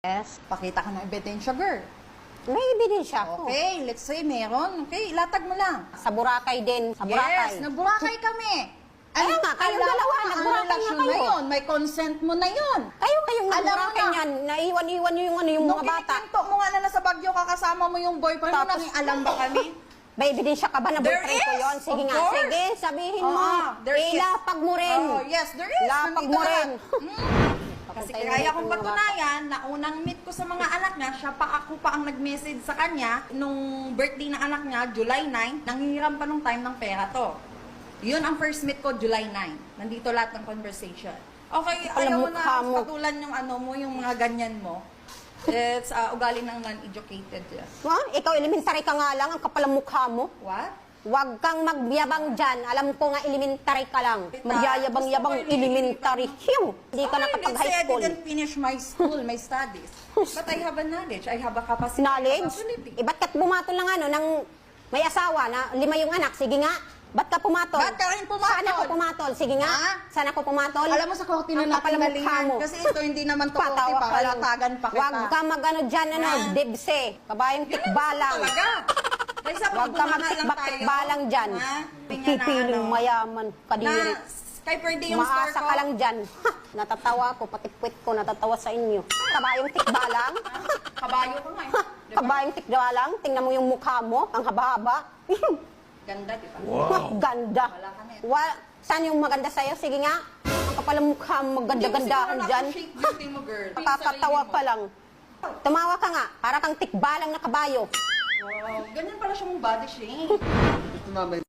Yes. Pakita ka ng ebidensya, girl. May ebidensya ako. Okay, let's say meron. Okay, ilatag mo lang. Sa Boracay din. Sa Boracay. Yes, nagburakay kami. Kaya nga, kayong alam dalawa, mo ang nagburakay relasyon na kayo. na yun. May consent mo na yun. Kayong Alam mo nagburakay na. niyan. Naiwan-iwan nyo yung Nung mga bata. kinikwento mo nga na nasa Baguio ka, kasama mo yung boyfriend mo, Tapos- nanging alam ba kami? May ebidensya ka ba na There boyfriend ko is, yun? Sige of nga, course. sige, sabihin mo. there is. Ilapag mo rin. Oh, yes, there is. Lapag Nandito mo lahat. rin. Kasi Papuntayin kaya mo kong yung mga patunayan na unang meet ko sa mga anak niya, siya pa ako pa ang nag-message sa kanya nung birthday ng anak niya, July 9, nanghihiram pa nung time ng pera to. Yun ang first meet ko, July 9. Nandito lahat ng conversation. Okay, ayaw mo na mukha mo. patulan yung ano mo, yung mga ganyan mo. It's ugali ng non-educated. Ha? Ikaw, elementary ka nga lang, ang kapal ang mukha mo. What? Huwag kang magyabang dyan. Alam ko nga, elementary ka lang. Magyayabang-yabang elementary. Hiyo! Hindi ka nakapag-high I school. didn't finish my school, my studies. But I have a knowledge. I have a capacity. Knowledge? Capability. Ba't ka pumatol ng ano, ng may asawa na 5 yung anak? Sige nga. Ba't ka pumatol? Ba't ka rin pumatol? Saan ako pumatol? Sige nga. Ha? Saan ako pumatol? Alam mo sa korte na Ang kapal natin ang mukha nalingan. mo. Kasi ito hindi naman to korte Patawa pa. ka lang. Halatagan pa kita. Huwag ka mag-ano dyan, ano, Ha? dibse. Kabayang Yun tikbalang. naman talaga. Kaysa Huwag ka magtikbak-tikbalang dyan. Ha? Pipiling mayaman, kadiri. Na, kay per day yung store Umaasa ko. ka lang dyan. Ha, natatawa ko, pati kwit ko, natatawa sa inyo. Kabayong tikbalang. Kabayo ko nga eh. Diba? Kabayong tikbalang. Tingnan mo yung mukha mo, ang haba-haba. Ganda, di ba? Ganda. Wala ka net. Saan yung maganda sa'yo? Sige nga. Ang kapal ang mukha mo, maganda-gandahan dyan. Appreciate beauty mo, girl. Nakakatawa ka lang. Tumawa ka nga, para kang tikbalang na kabayo. Wow, ganyan pala siyang body shame.